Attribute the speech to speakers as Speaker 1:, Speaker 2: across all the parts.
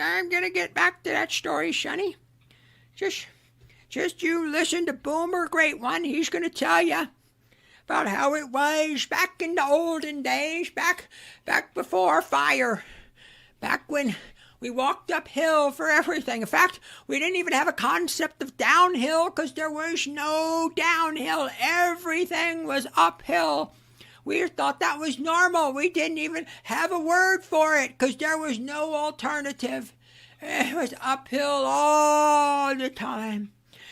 Speaker 1: I'm gonna get back to that story, Sonny. Just, just you listen to Boomer Great One. He's gonna tell you about how it was back in the olden days, back before fire, back when we walked uphill for everything. In fact, we didn't even have a concept of downhill because there was no downhill. Everything was uphill. We thought that was normal. We didn't even have a word for it because there was no alternative. It was uphill all the time.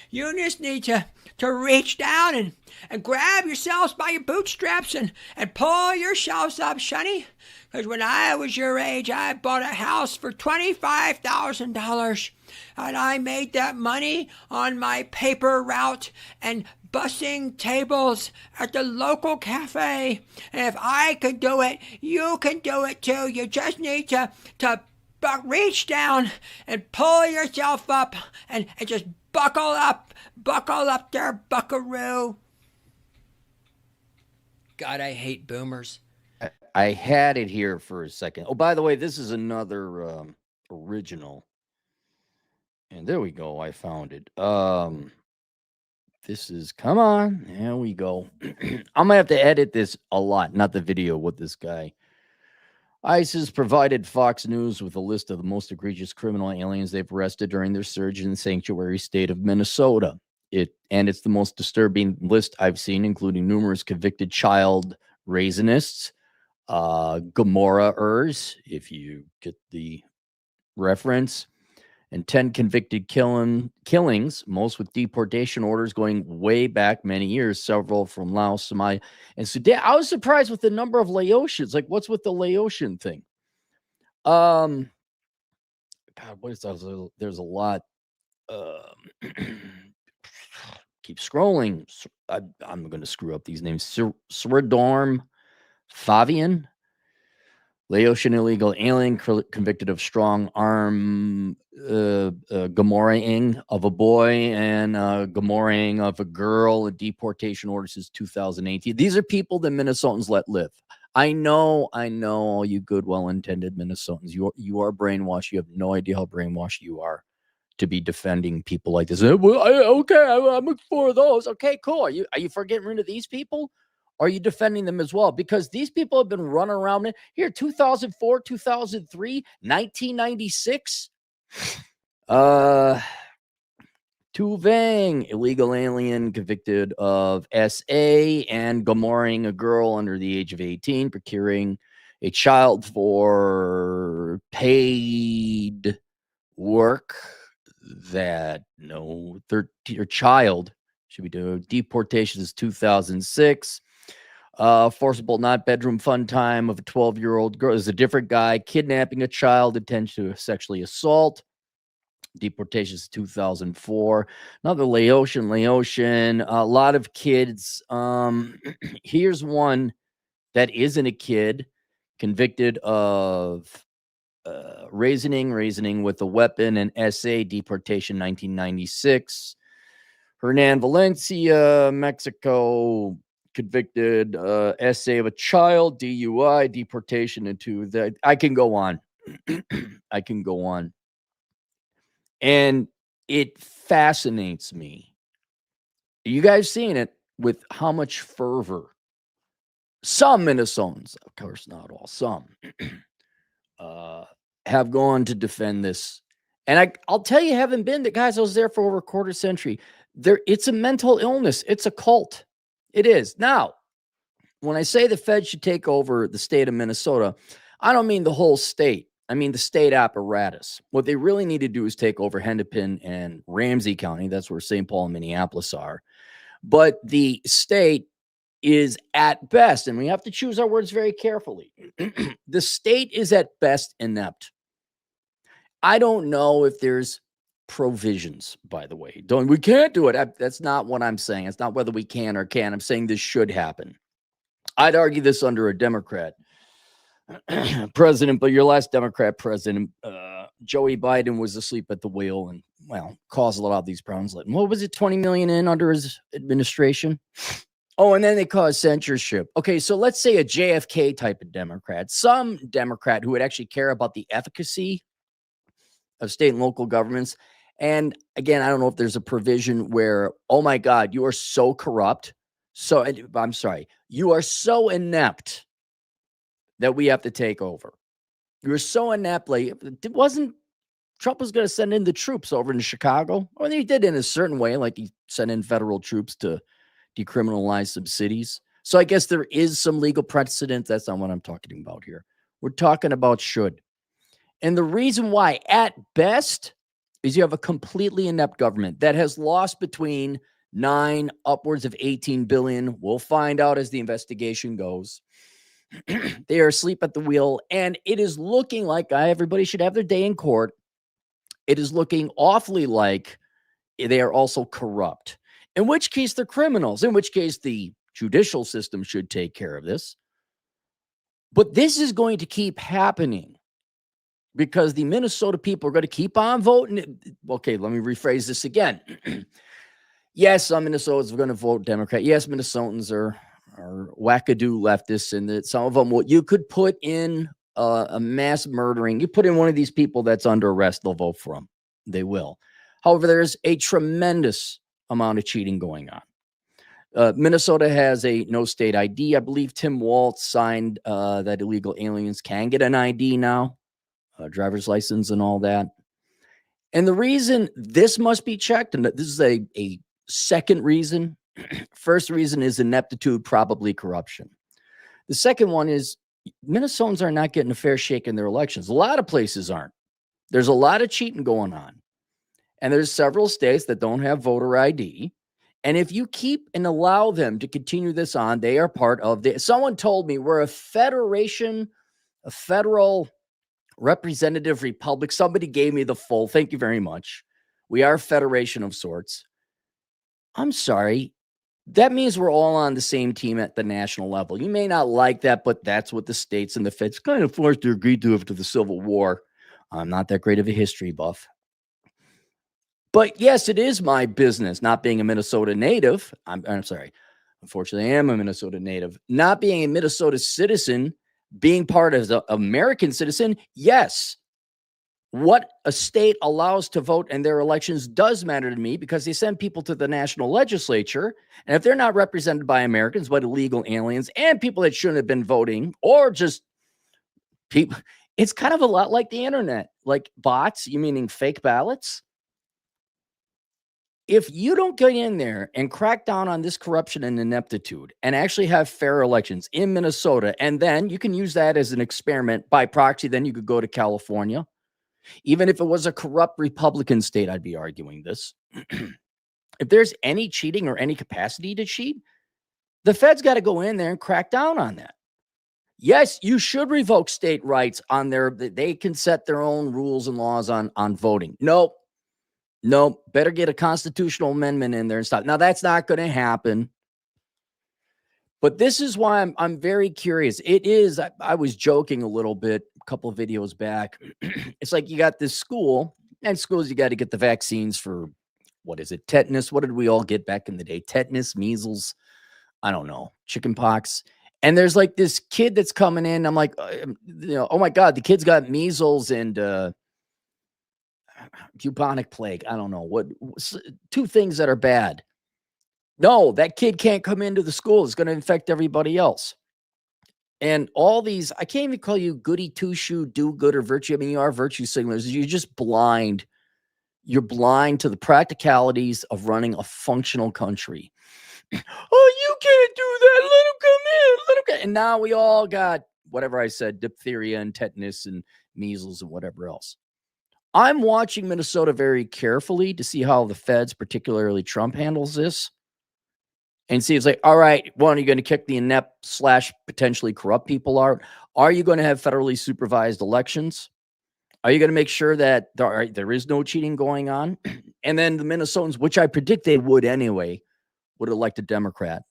Speaker 1: You just need to reach down and grab yourselves by your bootstraps and pull yourselves up, Sonny. Because when I was your age, I bought a house for $25,000. And I made that money on my paper route and bussing tables at the local cafe. And if I could do it, you can do it too. You just need to reach down and pull yourself up and just buckle up there, buckaroo. God, I hate boomers.
Speaker 2: I had it here for a second. Oh, by the way, this is another original. And there we go. I found it. This is, come on. There we go. I'm going to have to edit this a lot, not the video with this guy. ISIS provided Fox News with a list of the most egregious criminal aliens they've arrested during their surge in the sanctuary state of Minnesota. It's the most disturbing list I've seen, including numerous convicted child raisinists, Gomorrahers, if you get the reference, and 10 convicted killings, most with deportation orders going way back many years, several from Laos, Somalia, and Sudan. I was surprised with the number of Laotians. Like, what's with the Laotian thing? God, what is that? There's a lot. Keep scrolling. I'm going to screw up these names. Sridorm Favian, Laotian illegal alien convicted of strong arm Gomorrahing of a boy and Gomorrahing of a girl. A deportation order since 2018. These are people that Minnesotans let live. I know, all you good, well-intended Minnesotans. You are brainwashed. You have no idea how brainwashed you are to be defending people like this. I'm for those. Okay, cool. Are you for getting rid of these people? Or are you defending them as well? Because these people have been running around here 2004, 2003, 1996. Tu Vang, illegal alien convicted of SA and Gomorrahing a girl under the age of 18, procuring a child for paid work that no 13 or child should be doing. Deportation is 2006. Forcible not bedroom fun time of a 12-year-old girl is a different guy. Kidnapping a child, intent to sexually assault. Deportation is 2004. Another Laotian. A lot of kids. Here's one that isn't a kid, convicted of raising with a weapon and SA, deportation 1996. Hernan Valencia, Mexico, convicted SA of a child, DUI, deportation into the. I can go on. I can go on. And it fascinates me. You guys seeing it with how much fervor some Minnesotans, of course not all, some, have gone to defend this. And I'll tell you, haven't been the guys. I was there for over a quarter century. It's a mental illness. It's a cult. It is. Now, when I say the Fed should take over the state of Minnesota, I don't mean the whole state. I mean the state apparatus. What they really need to do is take over Hennepin and Ramsey County. That's where St. Paul and Minneapolis are. But the state is at best, and we have to choose our words very carefully. The state is at best inept. I don't know if there's provisions, by the way. We can't do it. That's not what I'm saying. It's not whether we can or can't. I'm saying this should happen. I'd argue this under a Democrat president, but your last Democrat president, Joey Biden, was asleep at the wheel and, well, caused a lot of these problems. What was it, 20 million in under his administration? Oh, and then they caused censorship. Okay, so let's say a JFK type of Democrat, some Democrat who would actually care about the efficacy of state and local governments. And again, I don't know if there's a provision where, oh my God, you are so corrupt. So I'm sorry, you are so inept that we have to take over. You're so inept. Like, it wasn't Trump was going to send in the troops over in Chicago. Well, he did in a certain way, like he sent in federal troops to decriminalize some cities. So I guess there is some legal precedent. That's not what I'm talking about here. We're talking about should. And the reason why, at best, is you have a completely inept government that has lost between 9 upwards of 18 billion. We'll find out as the investigation goes. They are asleep at the wheel, and it is looking like everybody should have their day in court. It is looking awfully like they are also corrupt, in which case they're criminals, in which case the judicial system should take care of this. But this is going to keep happening because the Minnesota people are going to keep on voting. Okay, let me rephrase this again. Yes, some Minnesotans are going to vote Democrat. Yes, Minnesotans are wackadoo leftists, and that some of them you could put in a mass murdering. You put in one of these people that's under arrest, they'll vote for him. They will. However, there's a tremendous amount of cheating going on. Minnesota has a no state ID. I believe Tim Walz signed that illegal aliens can get an ID now, driver's license and all that. And the reason this must be checked, and this is a second reason. First reason is ineptitude, probably corruption. The second one is Minnesotans are not getting a fair shake in their elections. A lot of places aren't. There's a lot of cheating going on. And there's several states that don't have voter ID. And if you keep and allow them to continue this on, they are part of someone told me we're a federation, a federal representative republic. Somebody gave me the full, thank you very much. We are a federation of sorts. I'm sorry. That means we're all on the same team at the national level. You may not like that, but that's what the states and the feds kind of forced to agree to after the Civil War. I'm not that great of a history buff. But yes, it is my business, not being a Minnesota native. I'm sorry. Unfortunately, I am a Minnesota native. Not being a Minnesota citizen, being part of the American citizen, yes. What a state allows to vote in their elections does matter to me because they send people to the national legislature. And if they're not represented by Americans, but illegal aliens and people that shouldn't have been voting or just people, it's kind of a lot like the internet, like bots, you meaning fake ballots. If you don't get in there and crack down on this corruption and ineptitude and actually have fair elections in Minnesota, and then you can use that as an experiment by proxy, then you could go to California. Even if it was a corrupt Republican state, I'd be arguing this. If there's any cheating or any capacity to cheat, the feds got to go in there and crack down on that. Yes, you should revoke state rights on they can set their own rules and laws on voting. Nope. Better get a constitutional amendment in there and stop. Now, that's not going to happen. But this is why I'm very curious. It is, I was joking a little bit a couple of videos back. It's like you got this school, and schools, you got to get the vaccines for, what is it, tetanus? What did we all get back in the day? Tetanus, measles, I don't know, chicken pox. And there's like this kid that's coming in. I'm like, oh my God, the kid's got measles and bubonic plague. I don't know, two things that are bad. No, that kid can't come into the school. It's going to infect everybody else. And all these, I can't even call you goody two-shoe, do-good, or virtue. I mean, you are virtue signalers. You're just blind. You're blind to the practicalities of running a functional country. Oh, you can't do that. Let him come in. Let him come. And now we all got, whatever I said, diphtheria and tetanus and measles and whatever else. I'm watching Minnesota very carefully to see how the feds, particularly Trump, handles this. And see, it's like, all right, one, are you going to kick the inept / potentially corrupt people out? Are you going to have federally supervised elections? Are you going to make sure that there is no cheating going on? And then the Minnesotans, which I predict they would anyway, would elect a Democrat,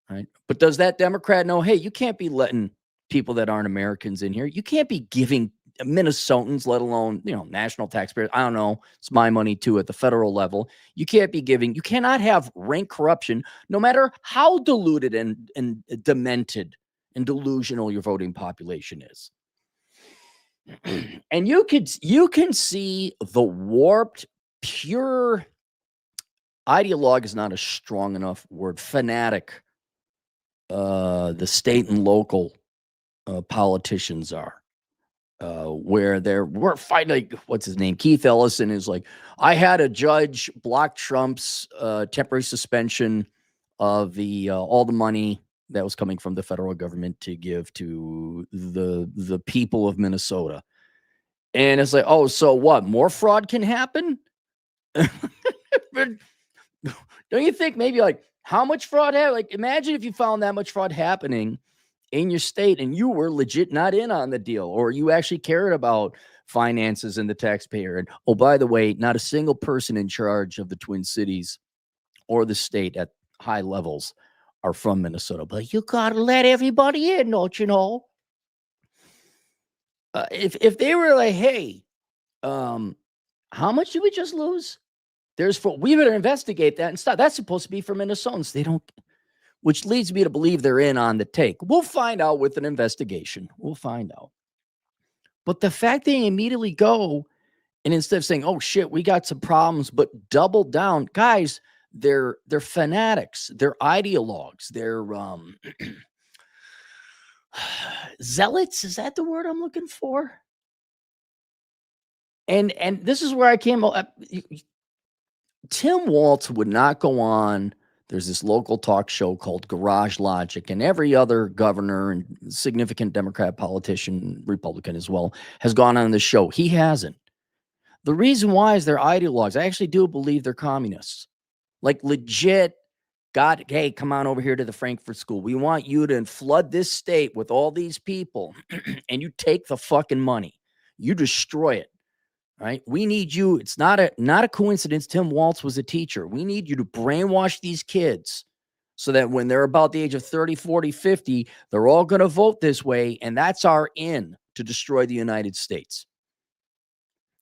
Speaker 2: right? But does that Democrat know, hey, you can't be letting people that aren't Americans in here. You can't be giving Minnesotans, let alone, national taxpayers. I don't know. It's my money too at the federal level. You can't be giving, you cannot have rank corruption, no matter how diluted and demented and delusional your voting population is. And you can see the warped, pure ideologue is not a strong enough word. Fanatic, the state and local politicians are. Where we're fighting, like, what's his name? Keith Ellison is like, I had a judge block Trump's temporary suspension of the all the money that was coming from the federal government to give to the people of Minnesota. And it's like, oh, so what? More fraud can happen? But don't you think maybe, like, how much fraud like, imagine if you found that much fraud happening in your state and you were legit not in on the deal, or you actually cared about finances and the taxpayer. And oh, by the way, not a single person in charge of the Twin Cities or the state at high levels are from Minnesota. But you got to let everybody in, don't you know? If they were like, hey, how much did we just lose? We better investigate that and stop. That's supposed to be for Minnesotans. They don't, which leads me to believe they're in on the take. We'll find out with an investigation. We'll find out. But the fact they immediately go and instead of saying, oh shit, we got some problems, but double down, guys, they're fanatics, they're ideologues, they're zealots. Is that the word I'm looking for? And this is where I came up. Tim Walz would not go on. There's this local talk show called Garage Logic, and every other governor and significant Democrat politician, Republican as well, has gone on the show. He hasn't. The reason why is they're ideologues. I actually do believe they're communists. Like, legit, hey, come on over here to the Frankfurt School. We want you to flood this state with all these people, and you take the fucking money. You destroy it. Right? We need you. It's not a coincidence Tim Walz was a teacher. We need you to brainwash these kids so that when they're about the age of 30, 40, 50, they're all going to vote this way. And that's our in to destroy the United States.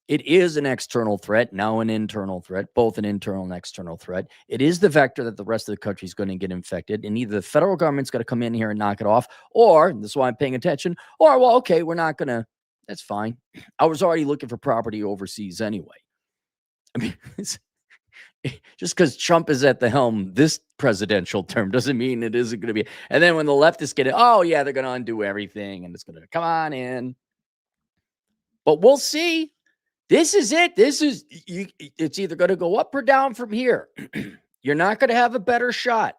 Speaker 2: It is an external threat, now an internal threat, both an internal and external threat. It is the vector that the rest of the country is going to get infected. And either the federal government's got to come in here and knock it off, or, this is why I'm paying attention, or, well, okay, we're not going to. That's fine. I was already looking for property overseas anyway. I mean, just because Trump is at the helm this presidential term doesn't mean it isn't going to be. And then when the leftists get it, oh, yeah, they're going to undo everything and it's going to come on in. But we'll see. This is it. It's either going to go up or down from here. You're not going to have a better shot.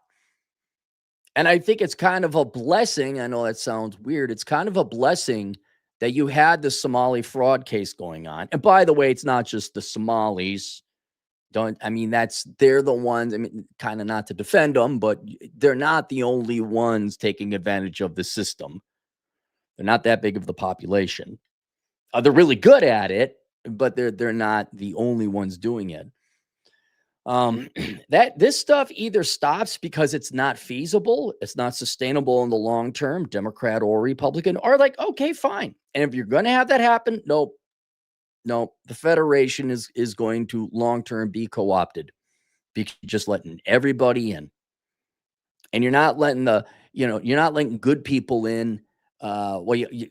Speaker 2: And I think it's kind of a blessing. I know that sounds weird. It's kind of a blessing that you had the Somali fraud case going on. And by the way, it's not just the Somalis. They're the ones, kind of not to defend them, but they're not the only ones taking advantage of the system. They're not that big of the population. They're really good at it, but they're not the only ones doing it. That this stuff either stops because it's not feasible, it's not sustainable in the long term, Democrat or Republican, or like, okay, fine. And if you're going to have that happen, nope. The Federation is going to long term be co-opted because you're just letting everybody in, and you're not letting you're not letting good people in.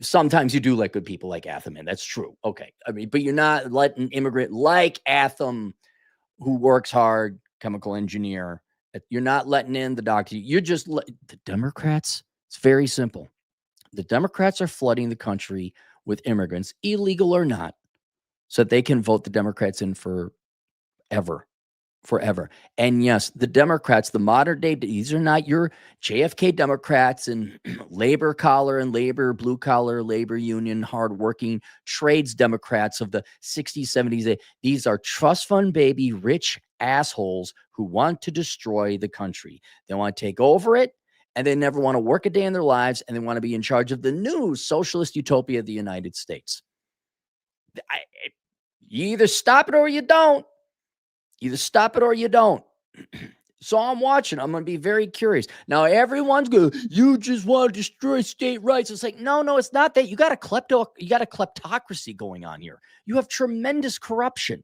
Speaker 2: Sometimes you do let good people like Atham in. That's true. Okay, but you're not letting immigrant like Atham, who works hard, chemical engineer. You're not letting in the doctor. You're just the Democrats. It's very simple. The Democrats are flooding the country with immigrants, illegal or not, so that they can vote the Democrats in forever. And yes, the Democrats, the modern day, these are not your JFK Democrats and labor collar and blue collar, labor union, hardworking trades Democrats of the 60s, 70s. These are trust fund baby, rich assholes who want to destroy the country. They want to take over it, and they never want to work a day in their lives, and they want to be in charge of the new socialist utopia of the United States. You either stop it or you don't. Either stop it or you don't. So I'm watching. I'm going to be very curious. Now, everyone's going, you just want to destroy state rights. It's like, no, it's not that. You got a kleptocracy going on here. You have tremendous corruption.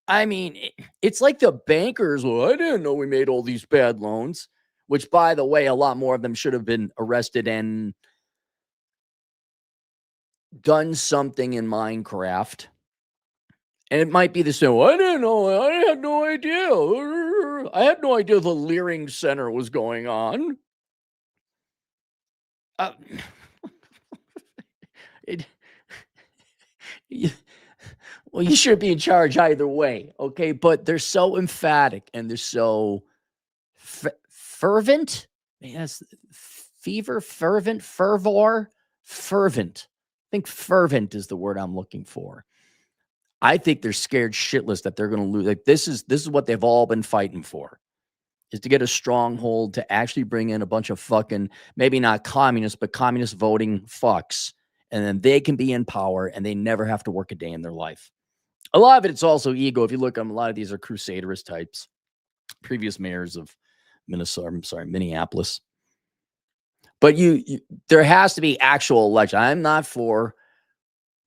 Speaker 2: It's like the bankers. Well, I didn't know we made all these bad loans, which, by the way, a lot more of them should have been arrested and done something in Minecraft, and it might be the same. I didn't know. I had no idea. I had no idea the Leering Center was going on. It, well, you should be in charge either way, okay? But they're so emphatic and they're so fervent. Yes, fervent. I think fervent is the word I'm looking for. I think they're scared shitless that they're going to lose. Like this is what they've all been fighting for, is to get a stronghold to actually bring in a bunch of fucking, maybe not communists, but communist voting fucks. And then they can be in power and they never have to work a day in their life. A lot of it's also ego. If you look at them, a lot of these are crusaderist types, previous mayors of Minneapolis. But there has to be actual election. I'm not for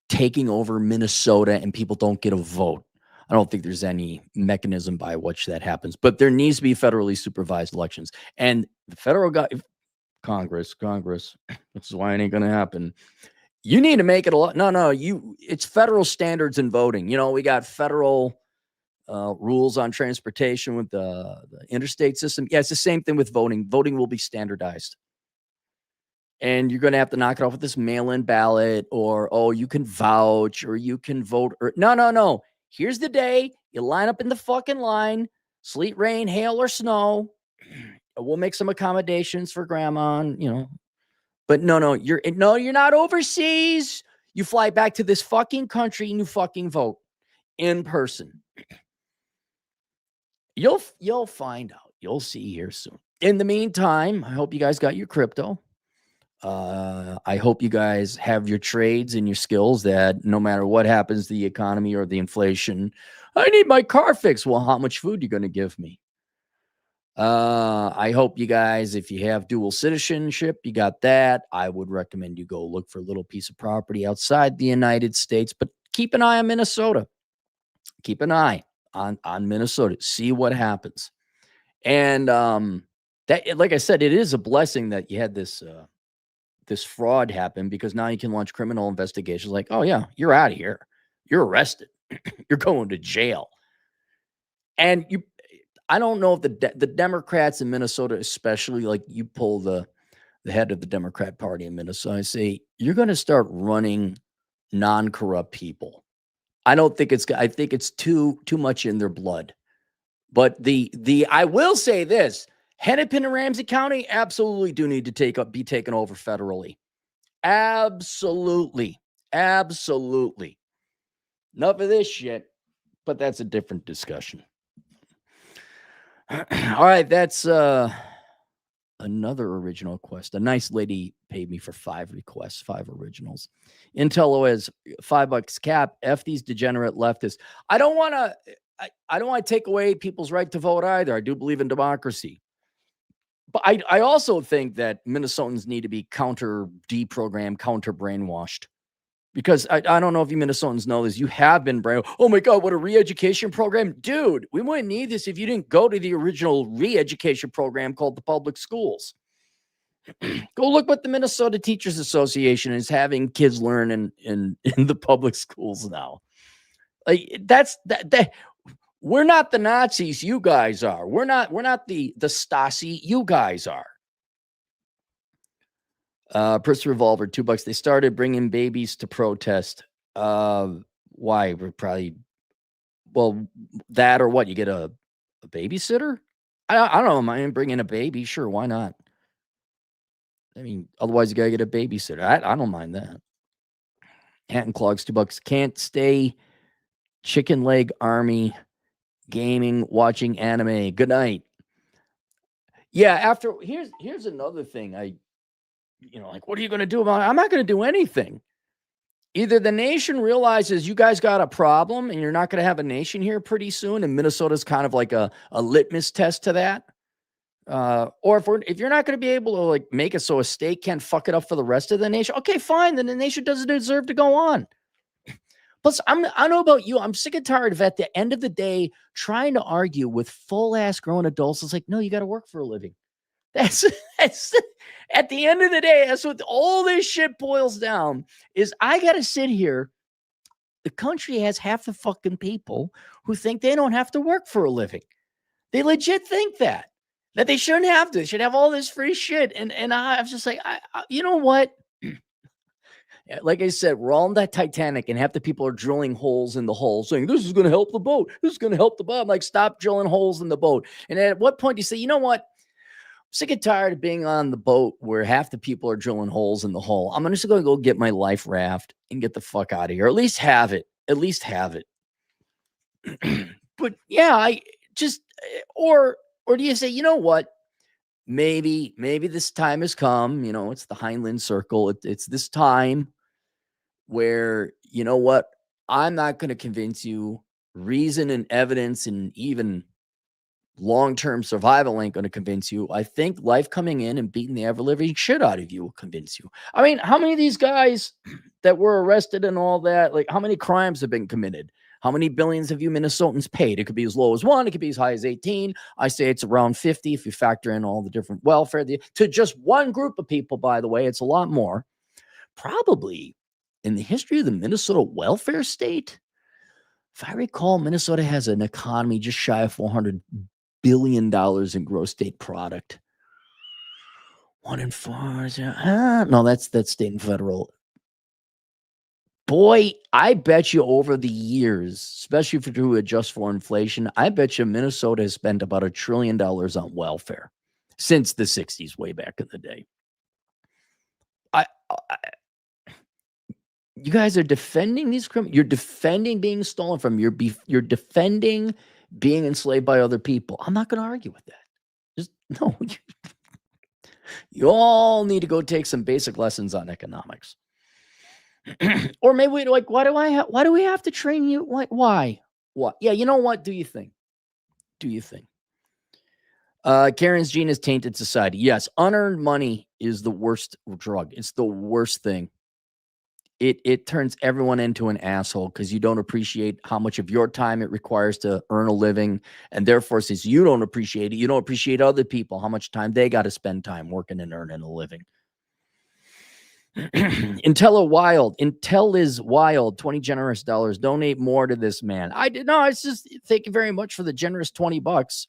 Speaker 2: taking over Minnesota and people don't get a vote. I don't think there's any mechanism by which that happens, but there needs to be federally supervised elections. And the federal Congress, this is why it ain't going to happen. You need to make it a lot. No, it's federal standards in voting. You know, we got federal rules on transportation with the interstate system. Yeah, it's the same thing with voting. Voting will be standardized. And you're going to have to knock it off with this mail-in ballot, or, oh, you can vouch, or you can vote. Or no. Here's the day. You line up in the fucking line, sleet, rain, hail, or snow. We'll make some accommodations for grandma, But no, you're not overseas. You fly back to this fucking country and you fucking vote in person. You'll find out. You'll see here soon. In the meantime, I hope you guys got your crypto. I hope you guys have your trades and your skills that no matter what happens to the economy or the inflation, I need my car fixed. Well, how much food are you going to give me? I hope you guys, if you have dual citizenship, you got that. I would recommend you go look for a little piece of property outside the United States, but keep an eye on Minnesota. Keep an eye on Minnesota. See what happens. And that, like I said, it is a blessing that you had this fraud happen, because now you can launch criminal investigations. Like, oh yeah, you're out of here. You're arrested. You're going to jail. And I don't know if the Democrats in Minnesota, especially, like, you pull the head of the Democrat Party in Minnesota, I say, you're going to start running non-corrupt people. I think it's too much in their blood. But I will say this: Hennepin and Ramsey County absolutely do need to be taken over federally. Absolutely. Enough of this shit, but that's a different discussion. All right, that's another original request. A nice lady paid me for 5 requests, 5 originals. Intel has $5 cap. F these degenerate leftists. I don't want to take away people's right to vote either. I do believe in democracy. But I also think that Minnesotans need to be deprogrammed, counter brainwashed. Because I don't know if you Minnesotans know this. You have been brainwashed. Oh my God, what a re-education program. Dude, we wouldn't need this if you didn't go to the original re-education program called the public schools. Go look what the Minnesota Teachers Association is having kids learn in the public schools now. Like, that's that. We're not the Nazis, you guys are. We're not the Stasi, you guys are. Purse Revolver, $2. They started bringing babies to protest. Why? We're probably, well, that or what? You get a babysitter? I don't mind bringing a baby. Sure, why not? I mean, otherwise you gotta get a babysitter. I don't mind that. Hat and Clogs, $2. Can't stay. Chicken Leg Army. Gaming, watching anime. Good night. Yeah, here's another thing. Like, what are you going to do about it? I'm not going to do anything. Either the nation realizes you guys got a problem and you're not going to have a nation here pretty soon, and Minnesota's kind of like a litmus test to that. Or if you're not going to be able to, like, make it so a state can't fuck it up for the rest of the nation, okay, fine. Then the nation doesn't deserve to go on. Plus, I don't know about you. I'm sick and tired of, at the end of the day, trying to argue with full-ass grown adults. It's like, no, you got to work for a living. That's At the end of the day, that's what all this shit boils down is I got to sit here. The country has half the fucking people who think they don't have to work for a living. They legit think that they shouldn't have to. They should have all this free shit. And I'm just like, you know what? Like I said, we're all in that Titanic, and half the people are drilling holes in the hull, saying this is going to help the boat. This is going to help the boat. I'm like, stop drilling holes in the boat. And at what point do you say, you know what? I'm sick and tired of being on the boat where half the people are drilling holes in the hull. I'm just going to go get my life raft and get the fuck out of here. At least have it. At least have it. But yeah, I just or do you say, you know what? Maybe this time has come. You know, it's the Heinlein circle. It's this time where, you know what? I'm not going to convince you. Reason and evidence and even long-term survival ain't going to convince you. I think life coming in and beating the ever-living shit out of you will convince you. I mean, how many of these guys that were arrested and all that, like how many crimes have been committed? How many billions have you Minnesotans paid? It could be as low as 1. It could be as high as 18. I say it's around 50 if you factor in all the different welfare. To just one group of people, by the way, it's a lot more. Probably in the history of the Minnesota welfare state, if I recall, Minnesota has an economy just shy of $400 billion in gross state product. 1 in 4. No, that's state and federal. Boy, I bet you over the years, especially if you adjust for inflation, I bet you Minnesota has spent about $1 trillion on welfare since the 60s, way back in the day. You guys are defending these criminals. You're defending being stolen from. You're defending being enslaved by other people. I'm not going to argue with that. Just no. You all need to go take some basic lessons on economics. Or maybe we like, why do we have to train you? Why? What? Yeah, you know what? Do you think? Karen's gene has tainted society. Yes, unearned money is the worst drug. It's the worst thing. It turns everyone into an asshole because you don't appreciate how much of your time it requires to earn a living. And therefore, since you don't appreciate it, you don't appreciate other people, how much time they got to spend time working and earning a living. Intel is wild. 20 generous dollars. Donate more to this man. I did no. It's just thank you very much for the generous $20.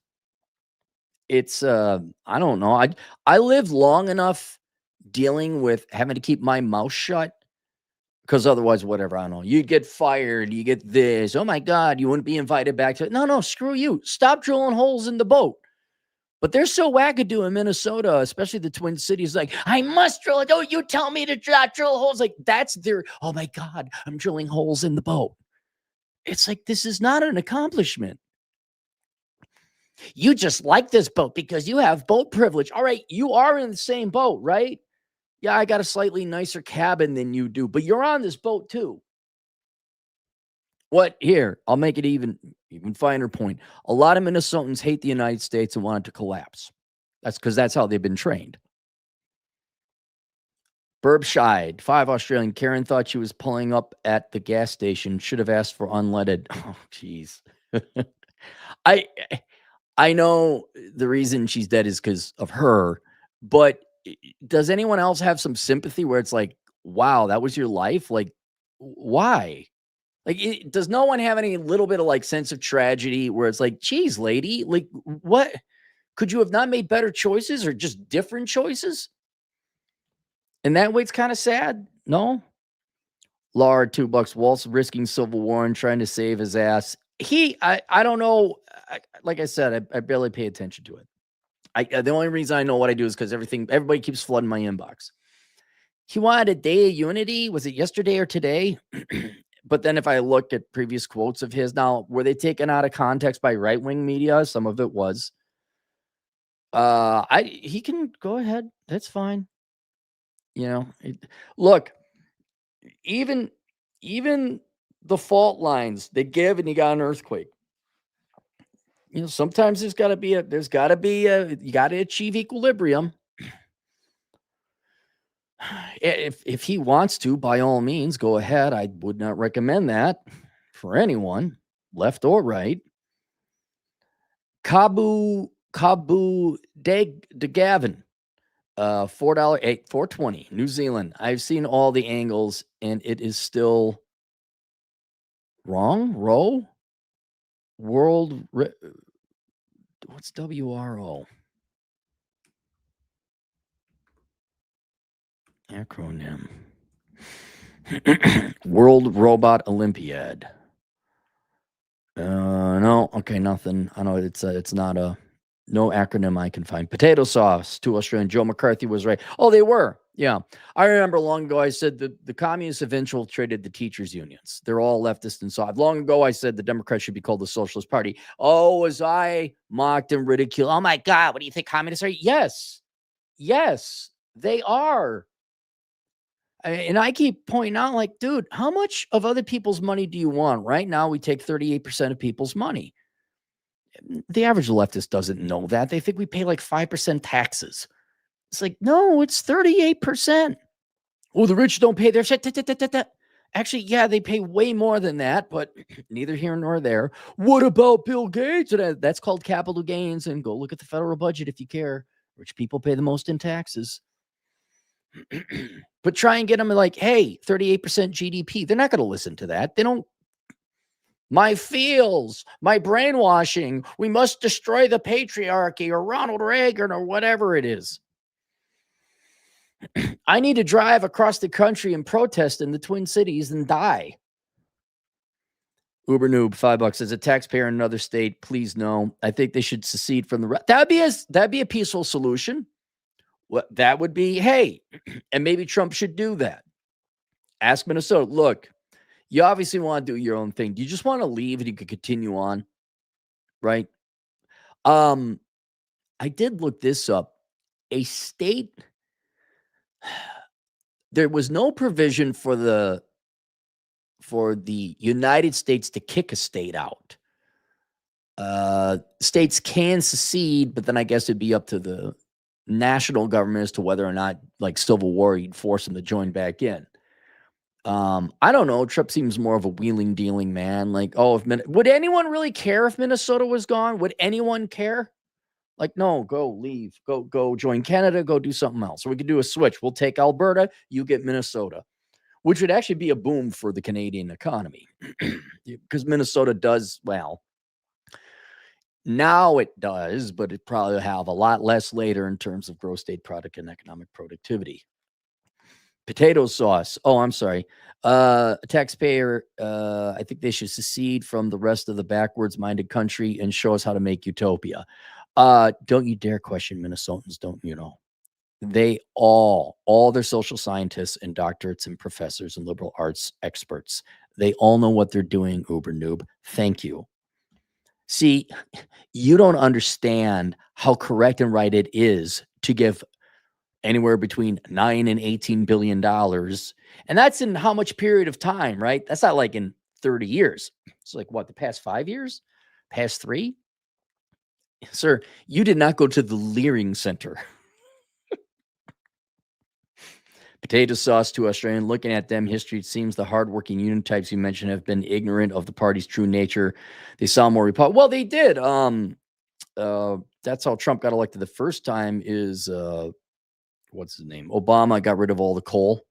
Speaker 2: It's I don't know. I lived long enough dealing with having to keep my mouth shut because otherwise, whatever, I don't know. You get fired. You get this. Oh my God, you wouldn't be invited back to it. No, screw you. Stop drilling holes in the boat. But they're so wackadoo in Minnesota, especially the Twin Cities. Like, I must drill it. Don't you tell me to drill holes. Like, that's their, oh my God, I'm drilling holes in the boat. It's like, this is not an accomplishment. You just like this boat because you have boat privilege. All right, you are in the same boat, right? Yeah, I got a slightly nicer cabin than you do, but you're on this boat too. What? Here, I'll make it even finer point. A lot of Minnesotans hate the United States and want it to collapse. That's because that's how they've been trained. Burbshide, 5 Australian. Karen thought she was pulling up at the gas station. Should have asked for unleaded. Oh, jeez. I know the reason she's dead is because of her, but does anyone else have some sympathy where it's like, wow, that was your life? Like, why? Like, does no one have any little bit of like sense of tragedy where it's like, geez, lady, like what? Could you have not made better choices or just different choices? And that way it's kind of sad. No? Laura, $2. Walt's risking civil war and trying to save his ass. I don't know. Like I said, I barely pay attention to it. The only reason I know what I do is because everybody keeps flooding my inbox. He wanted a day of unity. Was it yesterday or today? But then if I look at previous quotes of his, now, were they taken out of context by right-wing media? Some of it was. He can go ahead. That's fine. You know, look, even the fault lines they give and you got an earthquake. You know, sometimes you got to achieve equilibrium. If he wants to, by all means, go ahead. I would not recommend that for anyone, left or right. Cabu de Gavin. $4, 420. New Zealand. I've seen all the angles, and it is still wrong. What's WRO? Acronym. World Robot Olympiad. No, okay, nothing. I know it's not a no acronym I can find. Potato sauce to Australian. Joe McCarthy was right. Oh, they were. Yeah. I remember long ago I said the communists have infiltrated the teachers' unions. They're all leftist and soft. Long ago I said the Democrats should be called the Socialist Party. Oh, was I mocked and ridiculed? Oh my God, what do you think communists are? Yes. Yes, they are. And I keep pointing out, like, dude, how much of other people's money do you want? Right now, we take 38% of people's money. The average leftist doesn't know that. They think we pay like 5% taxes. It's like, no, it's 38%. Oh, the rich don't pay their shit. Actually, yeah, they pay way more than that, but neither here nor there. What about Bill Gates? That's called capital gains. And go look at the federal budget if you care. Rich people pay the most in taxes. But try and get them like, hey, 38% GDP. They're not going to listen to that. They don't. My feels, my brainwashing. We must destroy the patriarchy or Ronald Reagan or whatever it is. I need to drive across the country and protest in the Twin Cities and die. Uber Noob, $5. As a taxpayer in another state, please no. I think they should secede from the. That'd be a peaceful solution. What that would be, hey, and maybe Trump should do that. Ask Minnesota, look, you obviously want to do your own thing. Do you just want to leave and you could continue on? Right? I did look this up. A state, there was no provision for the United States to kick a state out. States can secede, but then I guess it'd be up to the national government as to whether or not, like Civil War, you'd force them to join back in. I don't know. Trump seems more of a wheeling dealing man. Like, oh, would anyone really care if Minnesota was gone? Would anyone care? Like, no, go leave, go join Canada, go do something else. So we could do a switch. We'll take Alberta, you get Minnesota, which would actually be a boom for the Canadian economy because Minnesota does well. Now it does, but it probably have a lot less later in terms of gross state product and economic productivity. Potato sauce. Oh, I'm sorry. Taxpayer, I think they should secede from the rest of the backwards-minded country and show us how to make utopia. Don't you dare question Minnesotans, don't you know? They all their social scientists and doctorates and professors and liberal arts experts, they all know what they're doing, Uber Noob. Thank you. See, you don't understand how correct and right it is to give anywhere between $9 and $18 billion. And that's in how much period of time, right? That's not like in 30 years. It's like what, the past 5 years? Past 3? Sir, you did not go to the Leering Center. Potato sauce to Australian. Looking at them, history, it seems the hardworking union types you mentioned have been ignorant of the party's true nature. They saw more Republican. Well, they did. That's how Trump got elected the first time is, what's his name? Obama got rid of all the coal.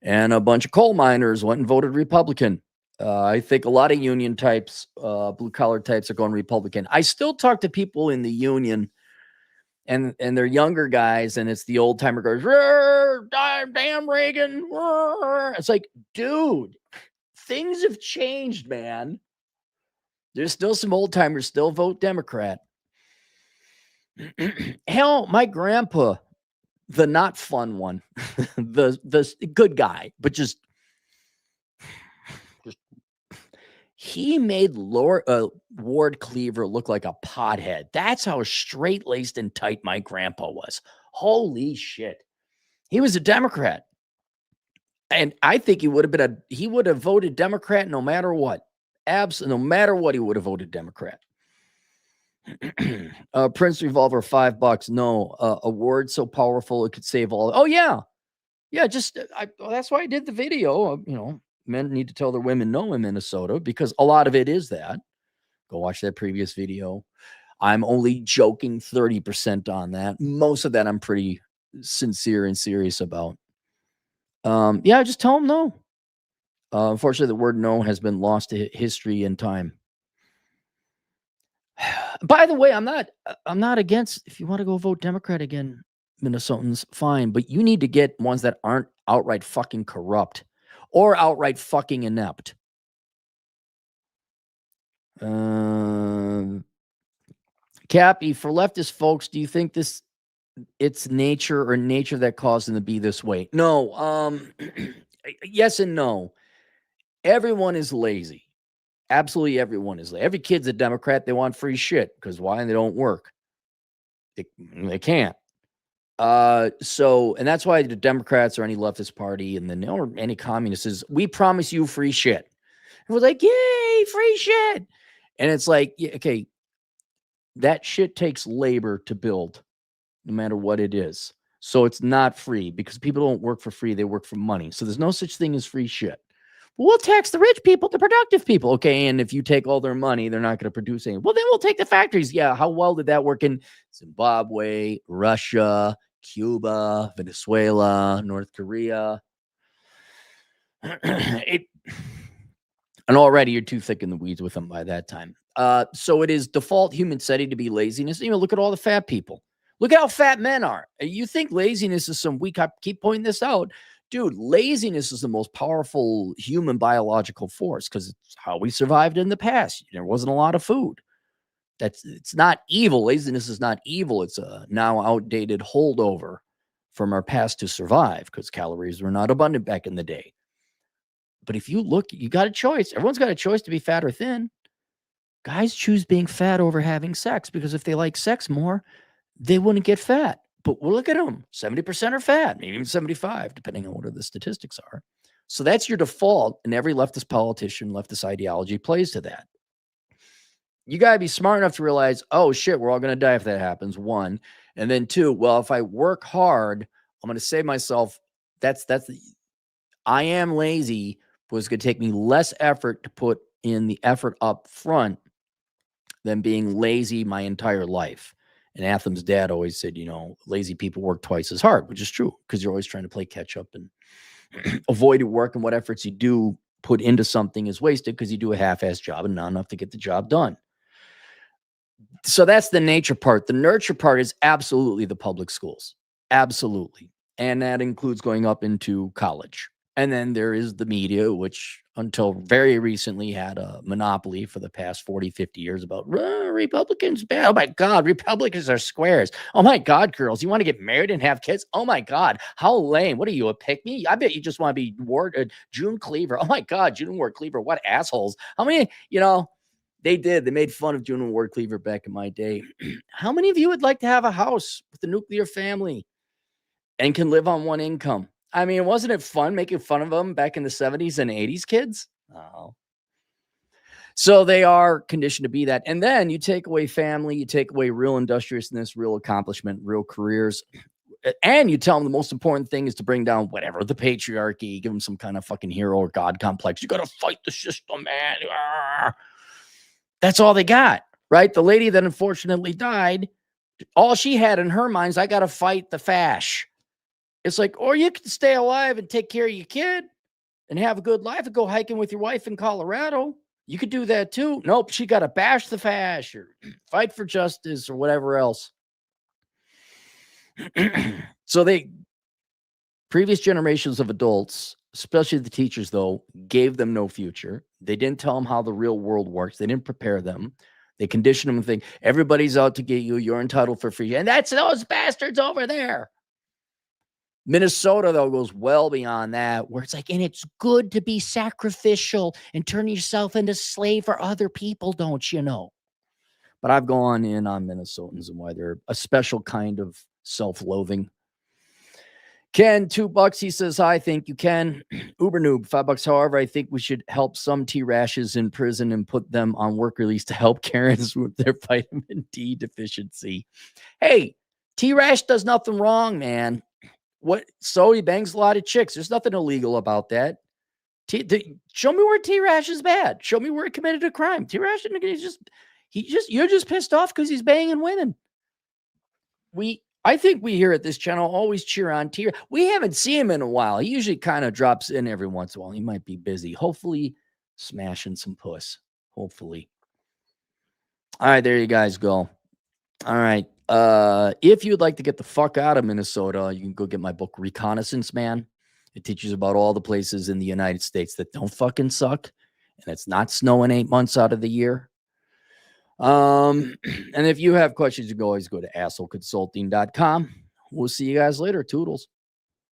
Speaker 2: And a bunch of coal miners went and voted Republican. I think a lot of union types, blue-collar types are going Republican. I still talk to people in the union and they're younger guys, and it's the old timer goes, damn Reagan. It's like, dude, things have changed, man. There's still some old timers still vote Democrat. Hell, my grandpa, the not fun one, the good guy, but just he made Ward Cleaver look like a pothead. That's how straight-laced and tight my grandpa was. Holy shit. He was a Democrat. And I think he would have voted Democrat no matter what. No matter what, he would have voted Democrat. Prince Revolver, $5. No, a word so powerful it could save all. Oh, yeah. Yeah, that's why I did the video. Men need to tell their women no in Minnesota because a lot of it is that. Go watch that previous video. I'm only joking 30% on that. Most of that I'm pretty sincere and serious about. Yeah, just tell them no. Unfortunately, the word no has been lost to history and time. By the way, I'm not against, if you want to go vote Democrat again, Minnesotans, fine, but you need to get ones that aren't outright fucking corrupt or outright fucking inept. Cappy, for leftist folks, do you think it's nature that caused them to be this way? No. Yes and no. Everyone is lazy. Absolutely everyone is lazy. Every kid's a Democrat. They want free shit because why? They don't work. They can't. And that's why the Democrats or any leftist party and then or any communist is, we promise you free shit. And we're like, yay, free shit. And it's like, yeah, okay, that shit takes labor to build, no matter what it is. So it's not free because people don't work for free. They work for money. So there's no such thing as free shit. We'll tax the rich people, the productive people. Okay, and if you take all their money, they're not going to produce anything. Well, then we'll take the factories. Yeah, how well did that work in Zimbabwe, Russia, Cuba, Venezuela, North Korea? And already you're too thick in the weeds with them by that time. So it is default human setting to be laziness. Look at all the fat people. Look at how fat men are. You think laziness is some weak? I keep pointing this out. Dude, laziness is the most powerful human biological force because it's how we survived in the past. There wasn't a lot of food. It's not evil. Laziness is not evil. It's a now outdated holdover from our past to survive because calories were not abundant back in the day. But if you look, you got a choice. Everyone's got a choice to be fat or thin. Guys choose being fat over having sex because if they like sex more, they wouldn't get fat. But we'll look at them. 70% are fat, maybe even 75, depending on what the statistics are. So that's your default, and every leftist politician, leftist ideology plays to that. You got to be smart enough to realize, oh, shit, we're all going to die if that happens, one. And then two, well, if I work hard, I'm going to save myself. I am lazy, but it's going to take me less effort to put in the effort up front than being lazy my entire life. And Atham's dad always said, lazy people work twice as hard, which is true because you're always trying to play catch up and avoid work, and what efforts you do put into something is wasted because you do a half-assed job and not enough to get the job done. So that's the nature part. The nurture part is absolutely the public schools. Absolutely. And that includes going up into college. And then there is the media, which until very recently had a monopoly for the past 40, 50 years about Republicans bad. Oh my God, Republicans are squares. Oh my God, girls, you want to get married and have kids? Oh my God, how lame. What are you, a pick-me? I bet you just want to be June Cleaver. Oh my God, June Ward Cleaver, what assholes. How many, they made fun of June Ward Cleaver back in my day. How many of you would like to have a house with a nuclear family and can live on one income? I mean, wasn't it fun making fun of them back in the 70s and 80s, kids? Oh. So they are conditioned to be that. And then you take away family, you take away real industriousness, real accomplishment, real careers. And you tell them the most important thing is to bring down whatever, the patriarchy, give them some kind of fucking hero or God complex. You got to fight the system, man. That's all they got, right? The lady that unfortunately died, all she had in her mind is, I got to fight the fash. It's like, or you can stay alive and take care of your kid and have a good life and go hiking with your wife in Colorado. You could do that too. Nope, she got to bash the fash or fight for justice or whatever else. So previous generations of adults, especially the teachers, though, gave them no future. They didn't tell them how the real world works. They didn't prepare them. They conditioned them to think everybody's out to get you. You're entitled for free. And that's those bastards over there. Minnesota, though, goes well beyond that, where it's like, and it's good to be sacrificial and turn yourself into slave for other people, don't you know? But I've gone in on Minnesotans and why they're a special kind of self-loathing. Ken, $2. He says, I think you can. Uber noob, $5. However, I think we should help some T-rashes in prison and put them on work release to help Karens with their vitamin D deficiency. Hey, T-rash does nothing wrong, man. So he bangs a lot of chicks. There's nothing illegal about that. Show me where T-rash is bad. Show me where he committed a crime. T-rash, you're just pissed off because he's banging women. I think we here at this channel always cheer on Tier. We haven't seen him in a while. He usually kind of drops in every once in a while. He might be busy. Hopefully smashing some puss. Hopefully. All right, there you guys go. All right. If you'd like to get the fuck out of Minnesota, you can go get my book, Reconnaissance Man. It teaches about all the places in the United States that don't fucking suck. And it's not snowing 8 months out of the year. And if you have questions, you can always go to assholeconsulting.com. We'll see you guys later. Toodles.